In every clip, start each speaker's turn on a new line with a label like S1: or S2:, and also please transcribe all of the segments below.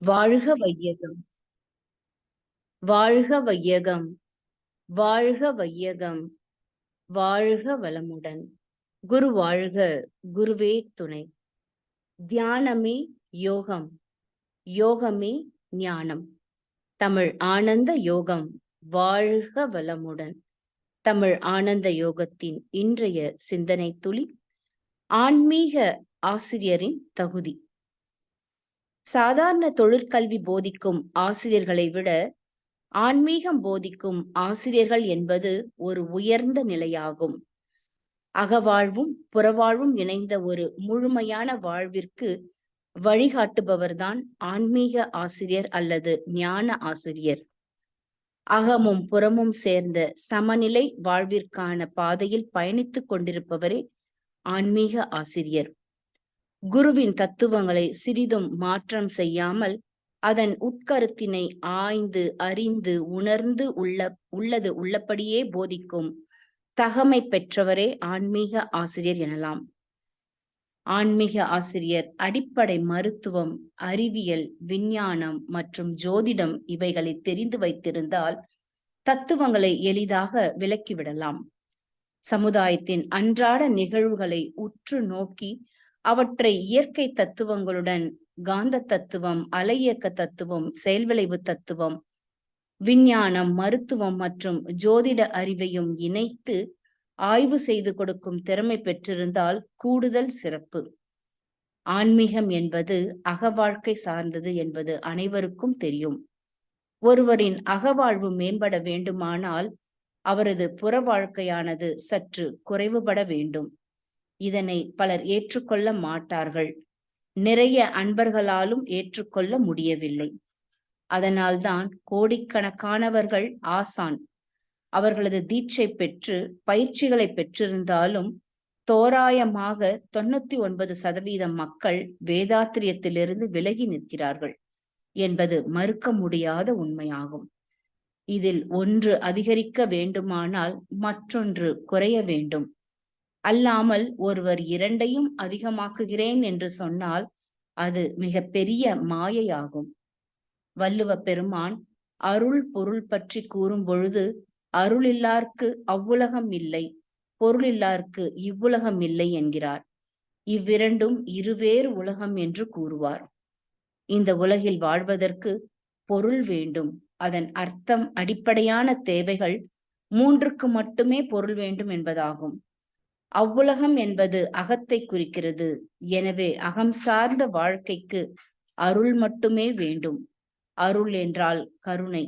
S1: வாழ்க வையகம், வாழ்க வையகம், வாழ்க வையகம், வாழ்க வளமுடன். குரு வாழ்க, குருவே துணை. தியானமே யோகம், யோகமே ஞானம். தமிழ் ஆனந்த யோகம் வாழ்க வளமுடன். தமிழ் ஆனந்த யோகத்தின் இன்றைய சிந்தனை துளி, ஆன்மீக ஆசிரியரின் தகுதி. சாதாரண தொழிற்கல்வி போதிக்கும் ஆசிரியர்களை விட ஆன்மீகம் போதிக்கும் ஆசிரியர்கள் என்பது ஒரு உயர்ந்த நிலையாகும். அகவாழ்வும் புறவாழ்வும் இணைந்த ஒரு முழுமையான வாழ்விற்கு வழிகாட்டுபவர்தான் ஆன்மீக ஆசிரியர் அல்லது ஞான ஆசிரியர். அகமும் புறமும் சேர்ந்த சமநிலை வாழ்விற்கான பாதையில் பயணித்துக் கொண்டிருப்பவரே ஆன்மீக ஆசிரியர். குருவின் தத்துவங்களை சிறிதும் மாற்றம் செய்யாமல் அதன் உட்கருத்தினை ஆய்ந்து அறிந்து உணர்ந்து உள்ளது உள்ளபடியே போதிக்கும் தகமை பெற்றவரே ஆன்மீக ஆசிரியர் எனலாம். ஆன்மீக ஆசிரியர் அடிப்படை மருத்துவம், அறிவியல், விஞ்ஞானம் மற்றும் ஜோதிடம் இவைகளை தெரிந்து வைத்திருந்தால் தத்துவங்களை எளிதாக விளக்கிவிடலாம். சமுதாயத்தின் அன்றாட நிகழ்வுகளை உற்று நோக்கி அவற்றை இயற்கை தத்துவங்களுடன் காந்த தத்துவம், அலையியக்க தத்துவம், செயல்விளைவு தத்துவம், விஞ்ஞானம், மருத்துவம் மற்றும் ஜோதிட அறிவையும் இணைத்து ஆய்வு செய்து கொடுக்கும் திறமை பெற்றிருந்தால் கூடுதல் சிறப்பு. ஆன்மீகம் என்பது அகவாழ்க்கை சார்ந்தது என்பது அனைவருக்கும் தெரியும். ஒருவரின் அகவாழ்வு மேம்பட வேண்டுமானால் அவரது புற வாழ்க்கையானது சற்று குறைவுபட வேண்டும். இதனை பலர் ஏற்றுக்கொள்ள மாட்டார்கள். நிறைய அன்பர்களாலும் ஏற்றுக்கொள்ள முடியவில்லை. அதனால்தான் கோடிக்கணக்கானவர்கள் ஆசான் அவர்களது தீட்சை பெற்று பயிற்சிகளை பெற்றிருந்தாலும் தோராயமாக 99% மக்கள் வேதாத்திரியத்திலிருந்து விலகி நிற்கிறார்கள் என்பது மறுக்க முடியாத உண்மையாகும். இதில் ஒன்று அதிகரிக்க வேண்டுமானால் மற்றொன்று குறைய வேண்டும். அல்லாமல் ஒருவர் இரண்டையும் அதிகமாக்குகிறேன் என்று சொன்னால் அது மிக பெரிய மாயையாகும். வள்ளுவ பெருமான் அருள் பொருள் பற்றி கூறும் பொழுது அருளில்லார்க்கு அவ்வுலகம் இல்லை, பொருளில்லார்க்கு இவ்வுலகம் இல்லை என்கிறார். இவ்விரண்டும் இருவேறு உலகம் என்று கூறுவார். இந்த உலகில் வாழ்வதற்கு பொருள் வேண்டும். அதன் அர்த்தம் அடிப்படையான தேவைகள் 3க்கு மட்டுமே பொருள் வேண்டும் என்பதாகும். அவ்வுலகம் என்பது அகத்தை குறிக்கிறது. எனவே அகம் சார்ந்த வாழ்க்கைக்கு அருள் மட்டுமே வேண்டும். அருள் என்றால் கருணை,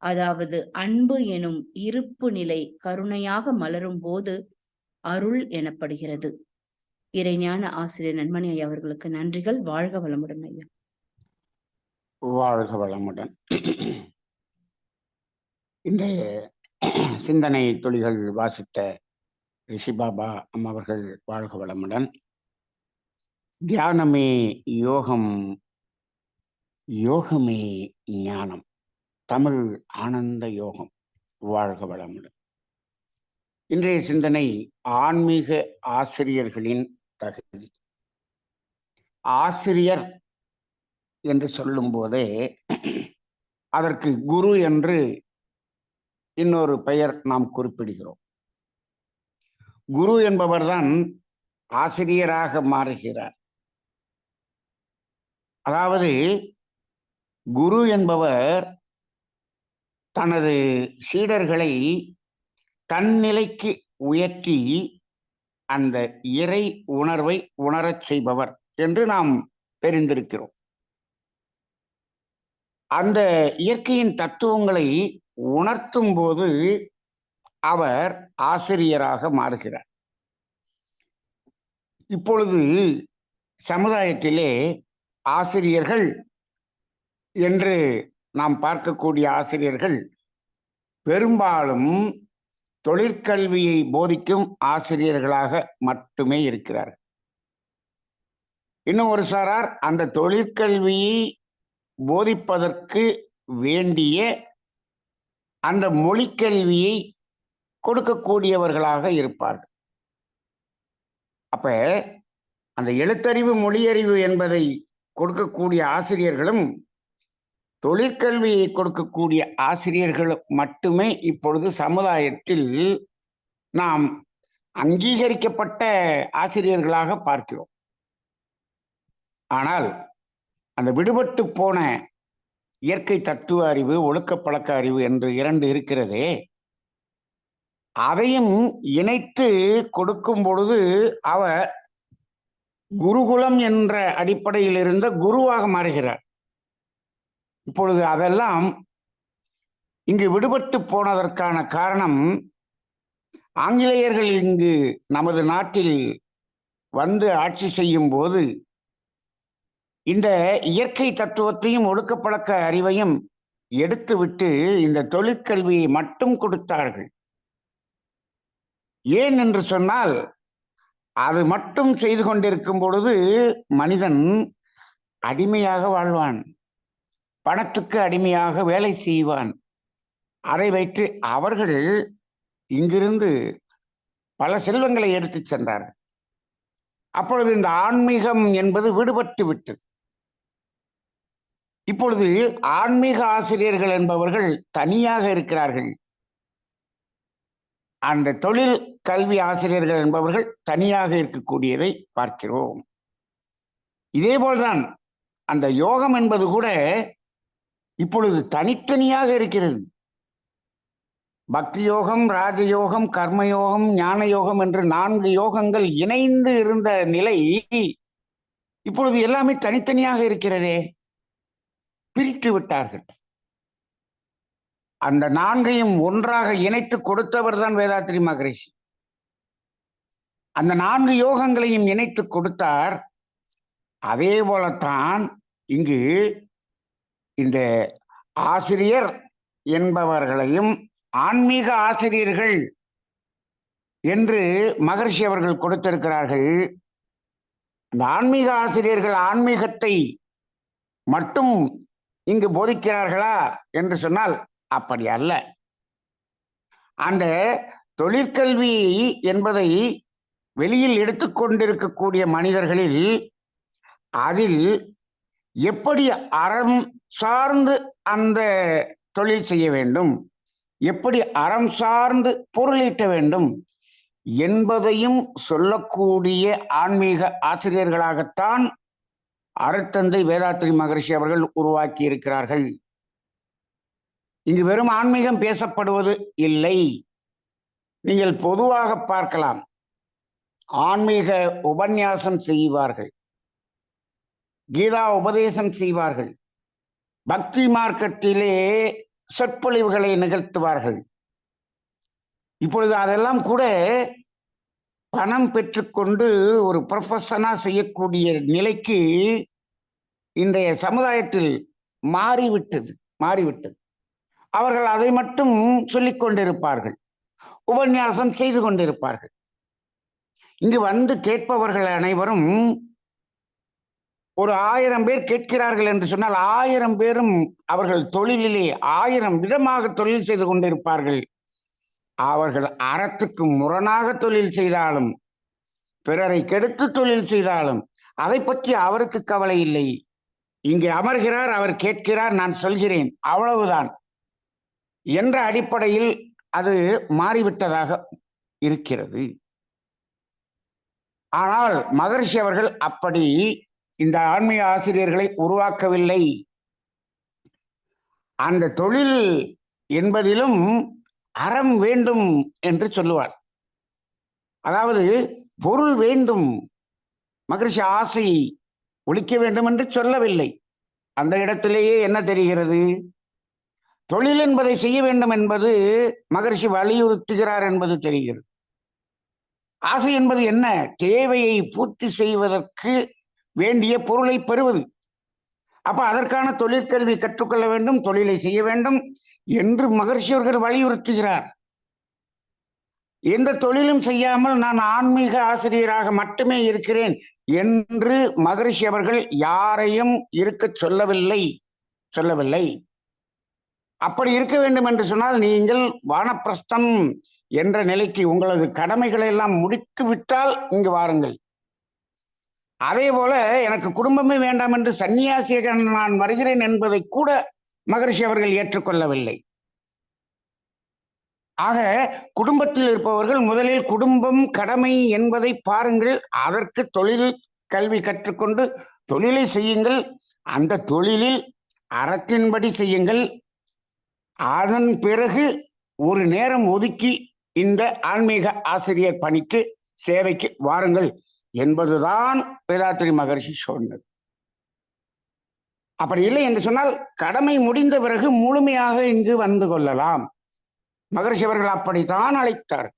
S1: அதாவது அன்பு எனும் இருப்பு நிலை கருணையாக மலரும் போது அருள் எனப்படுகிறது. இறைஞான ஆசிரியர் நன்மணி ஐயா அவர்களுக்கு நன்றிகள். வாழ்க வளமுடன் ஐயா.
S2: வாழ்க வளமுடன். இன்றைய சிந்தனை துளிகள் வாசித்த ரிஷிபாபா அம்மவர்கள் வாழ்க வளமுடன். தியானமே யோகம், யோகமே ஞானம். தமிழ் ஆனந்த யோகம் வாழ்க வளமுடன். இன்றைய சிந்தனை ஆன்மீக ஆசிரியர்களின் தகுதி. ஆசிரியர் என்று சொல்லும் போதே அதற்கு குரு என்று இன்னொரு பெயர் நாம் குறிப்பிடுகிறோம். குரு என்பவர்தான் ஆசிரியராக மாறுகிறார். அதாவது குரு என்பவர் தனது சீடர்களை தன்னிலைக்கு உயர்த்தி அந்த இறை உணர்வை உணரச் செய்பவர் என்று நாம் தெரிந்திருக்கிறோம். அந்த இயற்கையின் தத்துவங்களை உணர்த்தும் போது அவர் ஆசிரியராக மாறுகிறார். இப்பொழுது சமுதாயத்திலே ஆசிரியர்கள் என்று நாம் பார்க்கக்கூடிய ஆசிரியர்கள் பெரும்பாலும் தொழிற்கல்வியை போதிக்கும் ஆசிரியர்களாக மட்டுமே இருக்கிறார்கள். இன்னும் ஒரு சாரார் அந்த தொழிற்கல்வியை போதிப்பதற்கு வேண்டிய அந்த மொழிக்கல்வியை கொடுக்கக்கூடியவர்களாக இருப்பார்கள். அப்ப அந்த எழுத்தறிவு மொழியறிவு என்பதை கொடுக்கக்கூடிய ஆசிரியர்களும் தொழிற்கல்வியை கொடுக்கக்கூடிய ஆசிரியர்கள் மட்டுமே இப்பொழுது சமுதாயத்தில் நாம் அங்கீகரிக்கப்பட்ட ஆசிரியர்களாக பார்க்கிறோம். ஆனால் அந்த விடுபட்டு போன இயற்கை தத்துவ அறிவு, ஒழுக்க பழக்க அறிவு என்று 2 இருக்கிறதே, அதையும் இணைத்து கொடுக்கும் பொழுது அவர் குருகுலம் என்ற அடிப்படையில் இருந்த குருவாக மாறுகிறார். இப்பொழுது அதெல்லாம் இங்கு விடுபட்டு போனதற்கான காரணம், ஆங்கிலேயர்கள் இங்கு நமது நாட்டில் வந்து ஆட்சி செய்யும் போது இந்த இயற்கை தத்துவத்தையும் ஒழுக்கப்பழக்க அறிவையும் எடுத்துவிட்டு இந்த தொழிற்கல்வியை மட்டும் கொடுத்தார்கள். ஏன் என்று சொன்னால், அது மட்டும் செய்து கொண்டிருக்கும் பொழுது மனிதன் அடிமையாக வாழ்வான், பணத்துக்கு அடிமையாக வேலை செய்வான். அதை வைத்து அவர்கள் இங்கிருந்து பல செல்வங்களை எடுத்து சென்றார்கள். அப்பொழுது இந்த ஆன்மீகம் என்பது விடுபட்டு விட்டது. இப்பொழுது ஆன்மீக ஆசிரியர்கள் என்பவர்கள் தனியாக இருக்கிறார்கள். அந்த தொழில் கல்வி ஆசிரியர்கள் என்பவர்கள் தனியாக இருக்கக்கூடியதை பார்க்கிறோம். இதேபோல்தான் அந்த யோகம் என்பது கூட இப்பொழுது தனித்தனியாக இருக்கிறது. பக்தி யோகம், ராஜயோகம், கர்மயோகம், ஞான யோகம் என்று 4 யோகங்கள் இணைந்து இருந்த நிலை இப்பொழுது எல்லாமே தனித்தனியாக இருக்கிறதே, பிரித்து விட்டார்கள். அந்த 4ஐயும் ஒன்றாக இணைத்து கொடுத்தவர் தான் வேதாத்ரி மகரிஷி. அந்த 4 யோகங்களையும் இணைத்து கொடுத்தார். அதே போலத்தான் இங்கு இந்த ஆசிரியர் என்பவர்களையும் ஆன்மீக ஆசிரியர்கள் என்று மகரிஷி அவர்கள் கொடுத்திருக்கிறார்கள். இந்த ஆன்மீக ஆசிரியர்கள் ஆன்மீகத்தை மட்டும் இங்கு போதிக்கிறார்களா என்று சொன்னால் அப்படி அல்ல. அந்த தொழிற்கல்வி என்பதை வெளியில் எடுத்துக்கொண்டிருக்கக்கூடிய மனிதர்களில் அதில் எப்படி அறம் சார்ந்து அந்த தொழில் செய்ய வேண்டும், எப்படி அறம் சார்ந்து பொருளீட்ட வேண்டும் என்பதையும் சொல்லக்கூடிய ஆன்மீக ஆசிரியர்களாகத்தான் அருட்தந்தை வேதாத்ரி மகரிஷி அவர்கள் உருவாக்கி இருக்கிறார்கள். இங்கு வெறும் ஆன்மீகம் பேசப்படுவது இல்லை. நீங்கள் பொதுவாக பார்க்கலாம், ஆன்மீக உபன்யாசம் செய்வார்கள், கீதா உபதேசம் செய்வார்கள், பக்தி மார்க்கத்திலே சொற்பொழிவுகளை நிகழ்த்துவார்கள். இப்பொழுது அதெல்லாம் கூட பணம் பெற்றுக்கொண்டு ஒரு ப்ரொஃபஷனா செய்யக்கூடிய நிலைக்கு இன்றைய சமுதாயத்தில் மாறிவிட்டது. அவர்கள் அதை மட்டும் சொல்லிக் கொண்டிருப்பார்கள், உபன்யாசம் செய்து கொண்டிருப்பார்கள். இங்கு வந்து கேட்பவர்கள் அனைவரும் ஒரு 1000 பேர் கேட்கிறார்கள் என்று சொன்னால் 1000 பேரும் அவர்கள் தொழிலிலே 1000 விதமாக தொழில் செய்து கொண்டிருப்பார்கள். அவர்கள் அறத்துக்கு முரணாக தொழில் செய்தாலும், பிறரை கெடுத்து தொழில் செய்தாலும் அதை பற்றி அவருக்கு கவலை இல்லை. இங்கே அமர்கிறார், அவர் கேட்கிறார், நான் சொல்கிறேன், அவ்வளவுதான் என்ற அடிப்படையில் அது மாறிவிட்டதாக இருக்கிறது. ஆனால் மகரிஷி அவர்கள் அப்படி இந்த ஆன்மீக ஆசிரியர்களை உருவாக்கவில்லை. அந்த தொழில் என்பதிலும் அறம் வேண்டும் என்று சொல்லுவார். அதாவது பொருள் வேண்டும், மகரிஷி ஆசை ஒழிக்க வேண்டும் என்று சொல்லவில்லை. அந்த இடத்திலேயே என்ன தெரிகிறது, தொழில் என்பதை செய்ய வேண்டும் என்பது மகரிஷி வலியுறுத்துகிறார் என்பது தெரிகிறது. ஆசை என்பது என்ன, தேவையை பூர்த்தி செய்வதற்கு வேண்டிய பொருளை பெறுவது. அப்ப அதற்கான தொழிற்கல்வி கற்றுக்கொள்ள வேண்டும், தொழிலை செய்ய வேண்டும் என்று மகரிஷி அவர்கள் வலியுறுத்துகிறார். எந்த தொழிலும் செய்யாமல் நான் ஆன்மீக ஆசிரியராக மட்டுமே இருக்கிறேன் என்று மகரிஷி அவர்கள் யாரையும் இருக்க சொல்லவில்லை. அப்படி இருக்க வேண்டும் என்று சொன்னால் நீங்கள் வானப்பிரஸ்தம் என்ற நிலைக்கு உங்களது கடமைகளை எல்லாம் முடித்து விட்டால் இங்கு வாருங்கள். அதே போல எனக்கு குடும்பமே வேண்டாம் என்று சன்னியாசியாக நான் வருகிறேன் என்பதை கூட மகரிஷி அவர்கள் ஏற்றுக்கொள்ளவில்லை. ஆக குடும்பத்தில் இருப்பவர்கள் முதலில் குடும்பம் கடமை என்பதை பாருங்கள். அதற்கு தொழில் கல்வி கற்றுக்கொண்டு தொழிலை செய்யுங்கள். அந்த தொழிலில் அறத்தின்படி செய்யுங்கள். அதன் பிறகு ஒரு நேரம் ஒதுக்கி இந்த ஆன்மீக ஆசிரியர் பணிக்கு சேவைக்கு வாருங்கள் என்பதுதான் வேதாத்ரி மகரிஷி சொன்னது. அப்படி இல்லை என்று சொன்னால் கடமை முடிந்த பிறகு முழுமையாக இங்கு வந்து கொள்ளலாம். மகரிஷி அவர்கள் அப்படித்தான் அழைத்தார்.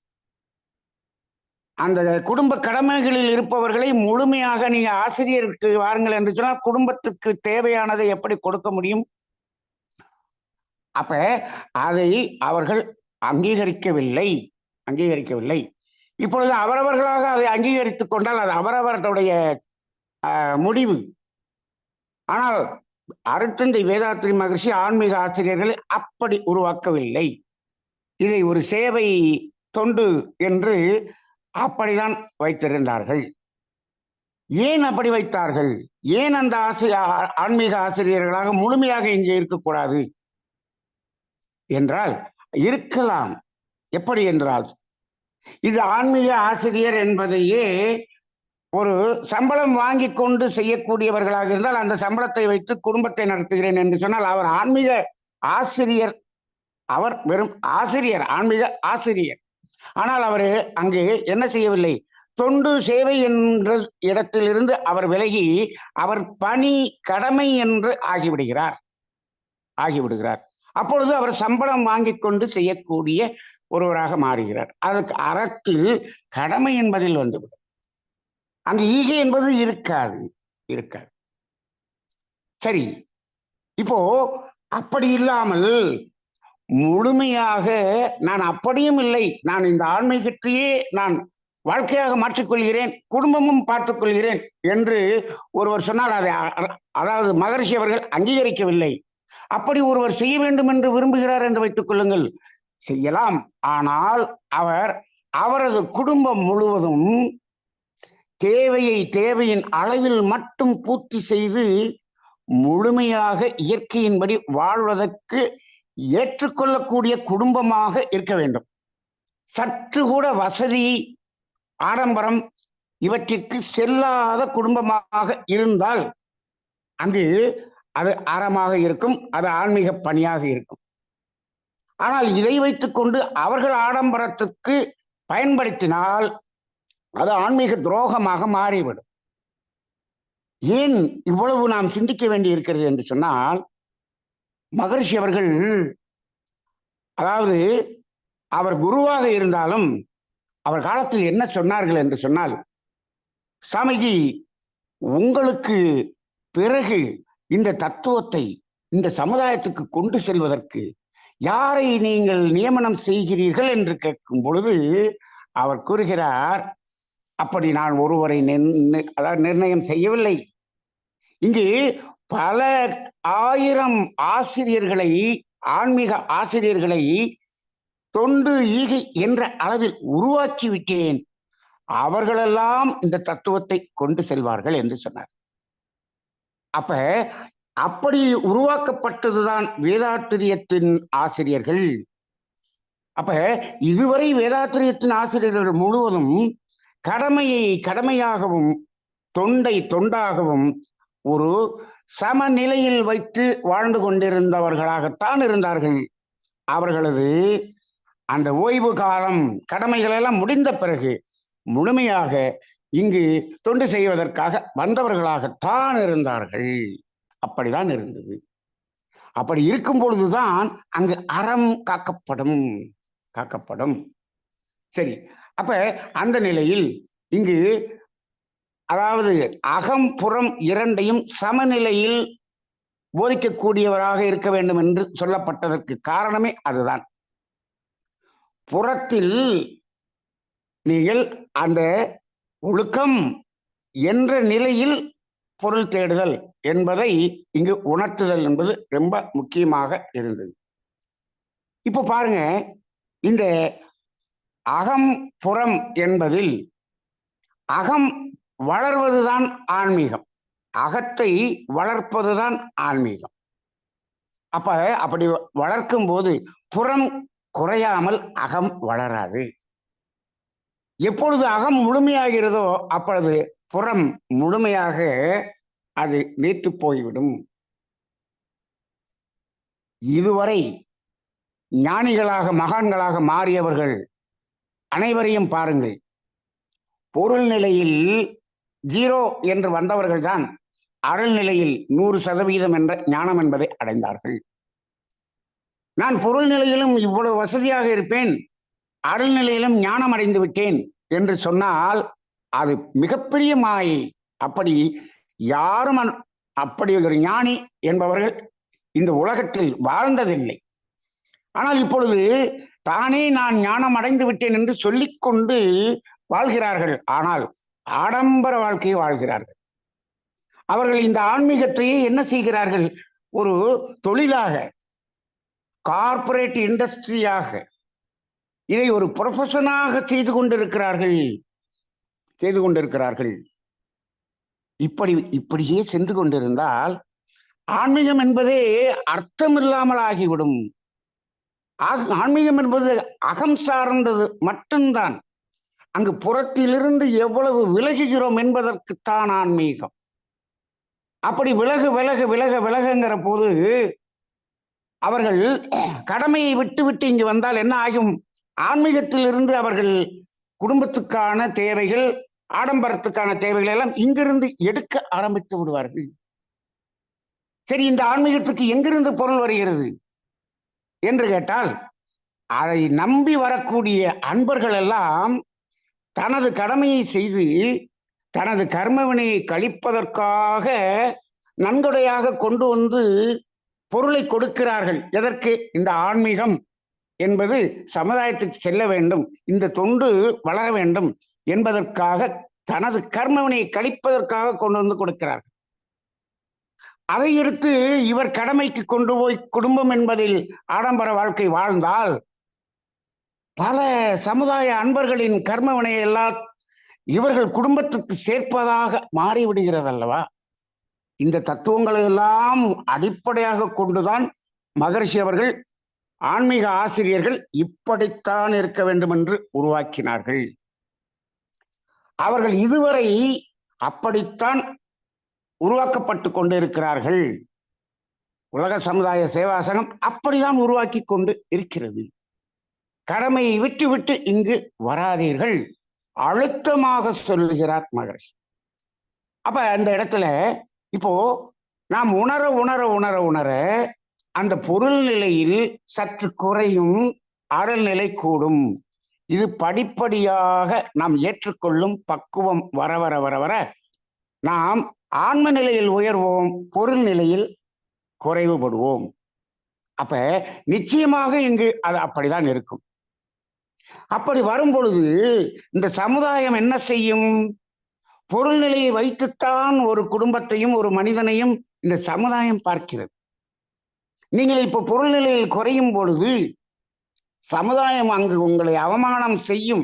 S2: அந்த குடும்ப கடமைகளில் இருப்பவர்களை முழுமையாக நீங்க ஆசிரியருக்கு வாருங்கள் என்று சொன்னால் குடும்பத்துக்கு தேவையானதை எப்படி கொடுக்க முடியும்? அப்ப அதை அவர்கள் அங்கீகரிக்கவில்லை. இப்பொழுது அவரவர்களாக அதை அங்கீகரித்துக் கொண்டால் அது அவரவர்களுடைய முடிவு. ஆனால் அருட்தந்தை வேதாத்ரி மகரிஷி ஆன்மீக ஆசிரியர்களை அப்படி உருவாக்கவில்லை. இதை ஒரு சேவை தொண்டு என்று அப்படிதான் வைத்திருந்தார்கள். ஏன் அப்படி வைத்தார்கள்? ஏன் அந்த ஆன்மீக ஆசிரியர்களாக முழுமையாக இங்கே இருக்கக்கூடாது என்றால், இருக்கலாம். எப்படி என்றால், இது ஆன்மீக ஆசிரியர் என்பதையே ஒரு சம்பளம் வாங்கி கொண்டு செய்யக்கூடியவர்களாக இருந்தால் அந்த சம்பளத்தை வைத்து குடும்பத்தை நடத்துகிறேன் என்று சொன்னால் அவர் ஆன்மீக ஆசிரியர். அவர் வெறும் ஆசிரியர், ஆன்மீக ஆசிரியர். ஆனால் அவர் அங்கு என்ன செய்யவில்லை? தொண்டு சேவை என்ற இடத்திலிருந்து அவர் விலகி அவர் பணி கடமை என்று ஆகிவிடுகிறார். அப்பொழுது அவர் சம்பளம் வாங்கி கொண்டு செய்யக்கூடிய ஒருவராக மாறுகிறார். அதற்கு அறத்தில் கடமை என்பதில் வந்துவிடும். அங்கு ஈகை என்பது இருக்காது. சரி, இப்போ அப்படி இல்லாமல் முழுமையாக நான் அப்படியும் இல்லை, நான் இந்த ஆன்மீகத்தையே நான் வாழ்க்கையாக மாற்றிக்கொள்கிறேன், குடும்பமும் பார்த்துக் கொள்கிறேன் என்று ஒருவர் சொன்னால் அதை அதாவது மகரிஷி அவர்கள் அங்கீகரிக்கவில்லை. அப்படி ஒருவர் செய்ய வேண்டும் என்று விரும்புகிறார் என்று வைத்துக் கொள்ளுங்கள், செய்யலாம். ஆனால் அவரது குடும்பம் முழுவதும் தேவையின் அளவில் மட்டும் பூர்த்தி செய்து முழுமையாக இயற்கையின்படி வாழ்வதற்கு ஏற்றுக்கொள்ளக்கூடிய குடும்பமாக இருக்க வேண்டும். சற்று கூட வசதி, ஆடம்பரம் இவற்றிற்கு செல்லாத குடும்பமாக இருந்தால் அங்கு அது அறமாக இருக்கும், அது ஆன்மீக பணியாக இருக்கும். ஆனால் இதை வைத்துக்கொண்டு அவர்கள் ஆடம்பரத்துக்கு பயன்படுத்தினால் அது ஆன்மீக துரோகமாக மாறிவிடும். ஏன் இவ்வளவு நாம் சிந்திக்க வேண்டி இருக்கிறது என்று சொன்னால், மகரிஷி அவர்கள் அதாவது அவர் குருவாக இருந்தாலும் அவர் காலத்தில் என்ன சொன்னார்கள் என்று சொன்னால், சாமிஜி, உங்களுக்கு பிறகு இந்த தத்துவத்தை இந்த சமுதாயத்துக்கு கொண்டு செல்வதற்கு யாரை நீங்கள் நியமனம் செய்கிறீர்கள் என்று கேட்கும் பொழுது அவர் கூறுகிறார், அப்படி நான் ஒருவரை நிர்ணயம் செய்யவில்லை. இங்கு பல ஆயிரம் ஆசிரியர்களை, ஆன்மீக ஆசிரியர்களை தொண்டு ஈகை என்ற அளவில் உருவாக்கி விட்டேன். அவர்களெல்லாம் இந்த தத்துவத்தை கொண்டு செல்வார்கள் என்று சொன்னார். அப்படி உருவாக்கப்பட்டதுதான் வேதாத்திரியத்தின் ஆசிரியர்கள். இதுவரை வேதாத்திரியத்தின் ஆசிரியர்கள் முழுவதும் கடமையை கடமையாகவும் தொண்டை தொண்டாகவும் ஒரு சமநிலையில் வைத்து வாழ்ந்து கொண்டிருந்தவர்களாகத்தான் இருந்தார்கள். அவர்களது அந்த ஓய்வு காலம், கடமைகள் எல்லாம் முடிந்த பிறகு முழுமையாக இங்கு தொண்டு செய்வதற்காக வந்தவர்களாகத்தான் இருந்தார்கள். அப்படிதான் இருந்தது. அப்படி இருக்கும் பொழுதுதான் அங்கு அறம் காக்கப்படும். சரி, அந்த நிலையில் இங்கு அதாவது அகம் புறம் இரண்டையும் சமநிலையில் போதிக்கக்கூடியவராக இருக்க வேண்டும் என்று சொல்லப்பட்டதற்கு காரணமே அதுதான். புறத்தில் நீங்கள் அந்த ஒழுக்கம் என்ற நிலையில் பொருள் தேடுதல் என்பதை இங்கு உணர்த்துதல் என்பது ரொம்ப முக்கியமாக இருந்தது. இப்போ பாருங்க, இந்த அகம் புறம் என்பதில் அகம் வளர்வதுதான் ஆன்மீகம், அகத்தை வளர்ப்பதுதான் ஆன்மீகம். அப்ப அப்படி வளர்க்கும் போது புறம் குறையாமல் அகம் வளராது. எப்பொழுது அகம் முழுமையாகிறதோ அப்பொழுது புறம் முழுமையாக அது நீத்து போய்விடும். இதுவரை ஞானிகளாக மகான்களாக மாறியவர்கள் அனைவரையும் பாருங்கள். பொருள் நிலையில் 0 என்று வந்தவர்கள் தான் அருள் நிலையில் 100% என்ற ஞானம் என்பதை அடைந்தார்கள். நான் பொருள் நிலையிலும் இவ்வளவு வசதியாக இருப்பேன், அருள் நிலையிலும் ஞானம் அடைந்து விட்டேன் என்று சொன்னால் அது மிகப்பெரிய மாயை. அப்படி யாரும் அப்படி ஒரு ஞானி என்பவர்கள் இந்த உலகத்தில் வாழ்ந்ததில்லை. ஆனால் இப்பொழுது தானே நான் ஞானம் அடைந்து விட்டேன் என்று சொல்லிக்கொண்டு வாழ்கிறார்கள். ஆனால் ஆடம்பர வாழ்க்கையை வாழ்கிறார்கள். அவர்கள் இந்த ஆன்மீகத்தையே என்ன செய்கிறார்கள்? ஒரு தொழிலாக, கார்ப்பரேட் இண்டஸ்ட்ரியாக, இதை ஒரு ப்ரொஃபஷனாக செய்து கொண்டிருக்கிறார்கள். இப்படியே சென்று கொண்டிருந்தால் ஆன்மீகம் என்பதே அர்த்தமில்லாமல் ஆகிவிடும். ஆன்மீகம் என்பது அகம் சார்ந்தது மட்டும்தான். அங்கு புறத்திலிருந்து எவ்வளவு விலகுகிறோம் என்பதற்குத்தான் ஆன்மீகம். அப்படி விலகுங்கிற போது அவர்கள் கடமையை விட்டு இங்கு வந்தால் என்ன ஆகும்? ஆன்மீகத்திலிருந்து அவர்கள் குடும்பத்துக்கான தேவைகள், ஆடம்பரத்துக்கான தேவைகள் எல்லாம் இங்கிருந்து எடுக்க ஆரம்பித்து விடுவார்கள். சரி, இந்த ஆன்மீகத்துக்கு எங்கிருந்து பொருள் வருகிறது என்று கேட்டால், அதை நம்பி வரக்கூடிய அன்பர்கள் எல்லாம் தனது கடமையை செய்து தனது கர்மவினையை கழிப்பதற்காக நன்கொடையாக கொண்டு வந்து பொருளை கொடுக்கிறார்கள். எதற்கு? இந்த ஆன்மீகம் என்பது சமுதாயத்துக்கு செல்ல வேண்டும், இந்த தொண்டு வளர வேண்டும் என்பதற்காக தனது கர்மவினையை கழிப்பதற்காக கொண்டு வந்து கொடுக்கிறார்கள். அதை எடுத்து இவர் கடமைக்கு கொண்டு போய் குடும்பம் என்பதில் ஆடம்பர வாழ்க்கை வாழ்ந்தால் பல சமுதாய அன்பர்களின் கர்மவினையை எல்லாம் இவர்கள் குடும்பத்துக்கு சேர்ப்பதாக மாறிவிடுகிறது அல்லவா? இந்த தத்துவங்களை எல்லாம் அடிப்படையாக கொண்டுதான் மகரிஷி அவர்கள், ஆன்மீக ஆசிரியர்கள் இப்படித்தான் இருக்க வேண்டும் என்று உருவாக்கினார்கள். அவர்கள் இதுவரை அப்படித்தான் உருவாக்கப்பட்டு கொண்டிருக்கிறார்கள். உலக சமுதாய சேவா சங்கம் அப்படிதான் உருவாக்கி கொண்டு இருக்கிறது. கடமையை விட்டு இங்கு வராதீர்கள், அழுத்தமாக சொல்லுகிறார் மகரிஷி. அப்ப அந்த இடத்துல இப்போ நாம் உணர அந்த பொருள் நிலையில் சற்று குறையும், அருள் நிலை கூடும். இது படிப்படியாக நாம் ஏற்றுக்கொள்ளும் பக்குவம் வர வர வர வர நாம் ஆன்ம நிலையில் உயர்வோம், பொருள் நிலையில் குறைவுபடுவோம். அப்ப நிச்சயமாக இங்கு அது அப்படிதான் இருக்கும். அப்படி வரும் பொழுது இந்த சமுதாயம் என்ன செய்யும்? பொருள் நிலையை வைத்துத்தான் ஒரு குடும்பத்தையும் ஒரு மனிதனையும் இந்த சமுதாயம் பார்க்கிறது. நீங்கள் இப்போ பொருள் நிலையில் குறையும் பொழுது சமுதாயம் அங்கு உங்களை அவமானம் செய்யும்.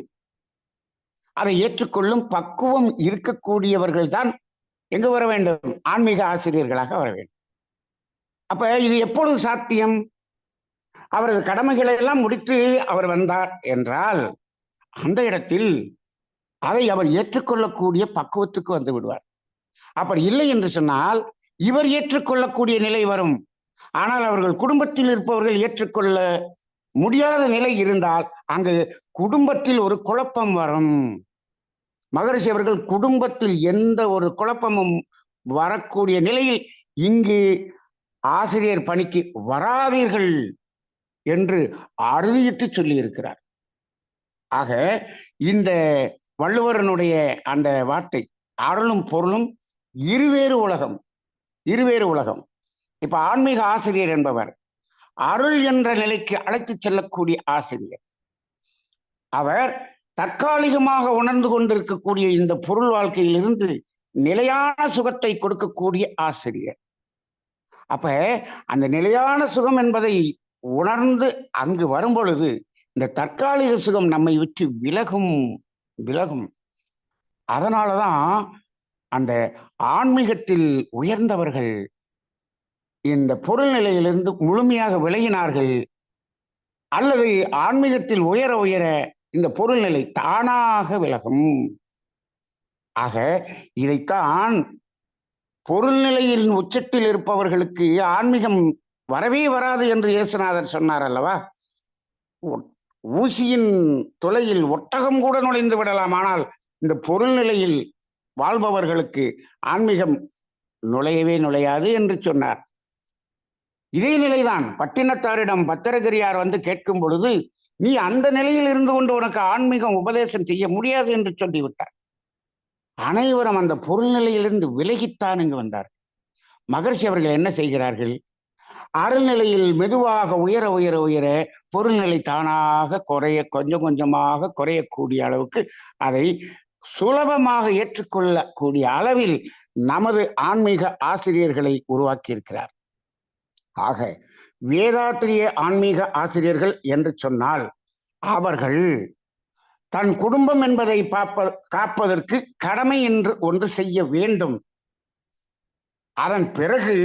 S2: அதை ஏற்றுக்கொள்ளும் பக்குவம் இருக்கக்கூடியவர்கள் தான் எங்கு வர வேண்டும்? ஆன்மீக ஆசிரியர்களாக வர வேண்டும். அப்ப இது எப்பொழுது சாத்தியம்? அவரது கடமைகளை எல்லாம் முடித்து அவர் வந்தார் என்றால் அந்த இடத்தில் அதை அவர் ஏற்றுக்கொள்ளக்கூடிய பக்குவத்துக்கு வந்து விடுவார். அப்படி இல்லை என்று சொன்னால் இவர் ஏற்றுக்கொள்ளக்கூடிய நிலை வரும். ஆனால் அவர்கள் குடும்பத்தில் இருப்பவர்கள் ஏற்றுக்கொள்ள முடியாத நிலை இருந்தால் அங்கு குடும்பத்தில் ஒரு குழப்பம் வரும். மகரிஷி அவர்கள் குடும்பத்தில் எந்த ஒரு குழப்பமும் வரக்கூடிய நிலையில் இங்கு ஆசிரியர் பணிக்கு வராதீர்கள் என்று அறுதியிட்டு சொல்லி இருக்கிறார். ஆக இந்த வள்ளுவரனுடைய அந்த வார்த்தை அருளும் பொருளும் இருவேறு உலகம். இப்ப ஆன்மீக ஆசிரியர் என்பவர் அருள் என்ற நிலைக்கு அழைத்து செல்லக்கூடிய ஆசிரியர். அவர் தற்காலிகமாக உணர்ந்து கொண்டிருக்கக்கூடிய இந்த பொருள் வாழ்க்கையிலிருந்து நிலையான சுகத்தை கொடுக்கக்கூடிய ஆசிரியர். அப்ப அந்த நிலையான சுகம் என்பதை உணர்ந்து அங்கு வரும் பொழுது இந்த தற்காலிக சுகம் நம்மை விட்டு விலகும். அதனாலதான் அந்த ஆன்மீகத்தில் உயர்ந்தவர்கள் இந்த பொருள் நிலையிலிருந்து முழுமையாக விலகினார்கள், அல்லது ஆன்மீகத்தில் உயர உயர இந்த பொருள் நிலை தானாக விலகும். ஆக இதைத்தான் பொருள் நிலையில் உச்சத்தில் இருப்பவர்களுக்கு ஆன்மீகம் வரவே வராது என்று இயேசுநாதர் சொன்னார் அல்லவா? ஊசியின் துளையில் ஒட்டகம் கூட நுழைந்து விடலாம், ஆனால் இந்த பொருள் நிலையில் வாழ்பவர்களுக்கு ஆன்மீகம் நுழையவே நுழையாது என்று சொன்னார். இதே நிலைதான் பட்டினத்தாரிடம் பத்திரகிரியார் வந்து கேட்கும் பொழுது, நீ அந்த நிலையில் இருந்து கொண்டு உனக்கு ஆன்மீகம் உபதேசம் செய்ய முடியாது என்று சொல்லிவிட்டார். அனைவரும் அந்த பொருள் நிலையிலிருந்து விலகித்தான் இங்கு வந்தார். மகரிஷி அவர்கள் என்ன செய்கிறார்கள்? அறநிலையில் மெதுவாக உயர உயர உயர பொருள்நிலை தானாக குறைய, கொஞ்சம் கொஞ்சமாக குறையக்கூடிய அளவுக்கு அதை சுலபமாக ஏற்றுக்கொள்ளக்கூடிய அளவில் நமது ஆன்மீக ஆசிரியர்களை உருவாக்கி இருக்கிறார். ஆக வேதாத்திரிய ஆன்மீக ஆசிரியர்கள் என்று சொன்னால் அவர்கள் தன் குடும்பம் என்பதை காப்பதற்கு கடமை என்று ஒன்று செய்ய வேண்டும். அதன் பிறகு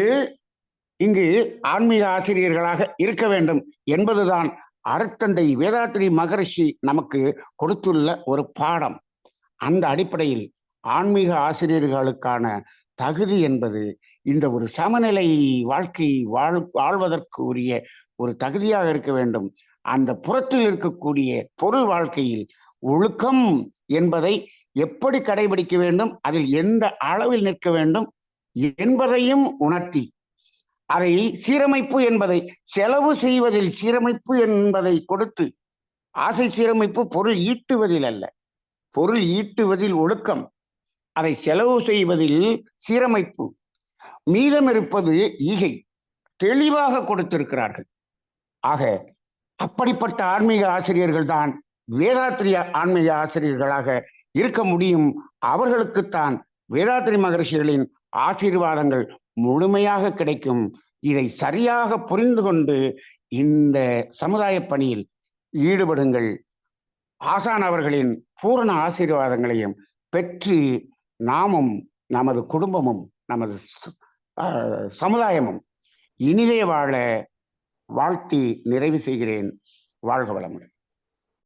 S2: இங்கு ஆன்மீக ஆசிரியர்களாக இருக்க வேண்டும் என்பதுதான் அருட்தந்தை வேதாத்திரி மகரிஷி நமக்கு கொடுத்துள்ள ஒரு பாடம். அந்த அடிப்படையில் ஆன்மீக ஆசிரியர்களுக்கான தகுதி என்பது இந்த ஒரு சமநிலை வாழ்க்கை வாழ்வதற்கு உரிய ஒரு தகுதியாக இருக்க வேண்டும். அந்த புறத்தில் இருக்கக்கூடிய பொருள் வாழ்க்கையில் ஒழுக்கம் என்பதை எப்படி கடைபிடிக்க வேண்டும், அதில் எந்த அளவில் நிற்க வேண்டும் என்பதையும் உணர்த்தி, அதை சீரமைப்பு என்பதை செலவு செய்வதில் சீரமைப்பு என்பதை கொடுத்து, ஆசை சீரமைப்பு பொருள் ஈட்டுவதில் அல்ல, பொருள் ஈட்டுவதில் ஒழுக்கம், அதை செலவு செய்வதில் சீரமைப்பு, மீதம் இருப்பது ஈகை, தெளிவாக கொடுத்திருக்கிறார்கள். ஆக அப்படிப்பட்ட ஆன்மீக ஆசிரியர்கள் தான் வேதாத்திரிய ஆன்மீக ஆசிரியர்களாக இருக்க முடியும். அவர்களுக்குத்தான் வேதாத்திரி மகரிஷிகளின் ஆசீர்வாதங்கள் முழுமையாக கிடைக்கும். இதை சரியாக புரிந்து கொண்டு இந்த சமுதாய பணியில் ஈடுபடுங்கள். ஆசான் அவர்களின் பூரண ஆசீர்வாதங்களையும் பெற்று நாமும் நமது குடும்பமும் நமது சமுதாயமும் இனிதே வாழ வாழ்த்தி நிறைவு செய்கிறேன். வாழ்க வளமுடன்.